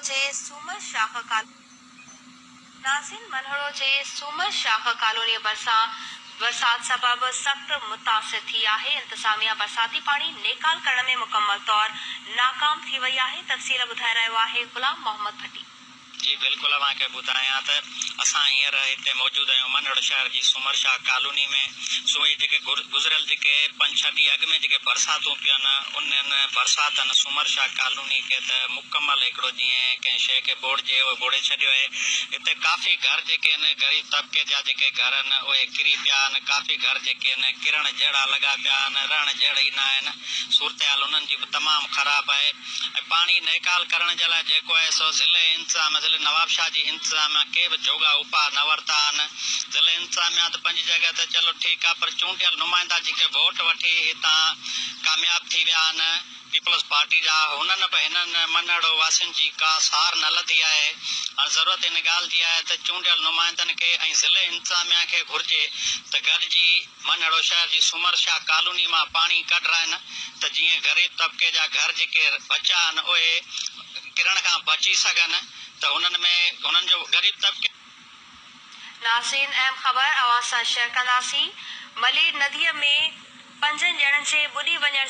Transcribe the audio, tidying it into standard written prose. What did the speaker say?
सूमर शाख कॉलोनी बरसात सबब सख्त मुतासिर थी आहे। इंतजामिया बरसाती पानी नेकाल करण में मुकम्मल तौर नाकाम थी वही आहे। तफ़सील ॿुधाए रहियो आहे गुलाम मोहम्मद भट्टी। जी बिल्कुल अवांखे ॿुधायां त असां हींअर हिते मौजूद आहियूं मनड़ शहर जी सूमर शाह कॉलोनी में। सुई जेके गुज़िरियल जेके 5-6 ॾींहं अॻु में जेके बरसातूं पियूं आहिनि उन्हनि बरसातनि सूमर शाह कॉलोनी खे त मुकमल हिकिड़ो जीअं कंहिं शइ खे बोड़िजे उहो बोड़े छॾियो आहे। हिते काफ़ी घर जेके आहिनि ग़रीब तबिके जा जेके घर आहिनि उहे किरी पिया आहिनि। काफ़ी घर जेके आहिनि किरण जहिड़ा लॻा पिया आहिनि, रण जहिड़ा ई न आहिनि। सूरत हाल उन्हनि जी बि तमामु ख़राबु आहे। ऐं पाणी नेकाल करण जे लाइ जेको आहे सो ज़िले इंतज़ाम नवाबशाह जी इंतज़ाम के बि जोगा उपाय न वरिता आहिनि। ज़िले इंतज़ामिया त पंहिंजी जॻह ते चलो ठीकु आहे, पर चूंडियल नुमाइंदा जेके वोट वठी हितां कामयाबु थी विया आहिनि पीपल्स पार्टी जा, हुननि बि हिननि मनड़ वासियुनि जी का सार न लधी आहे। हाणे ज़रूरत इन ॻाल्हि जी आहे त चूंडियल नुमाइंदनि खे ऐं ज़िले इंतज़ामिया खे घुरिजे त गॾिजी मनड़ शहर जी सूमर शाह कॉलोनी मां पाणी कढराइनि त जीअं ग़रीब तबिके जा घर जेके बचा आहिनि उहे किरण खां बची सघनि। त उन्हनि में उन्हनि जो ग़रीब तबिके नाज़रीन अहम ख़बर अवां सां शेयर कंदासीं। मली नदीअ में 5 ॼणनि जे ॿुॾी वञण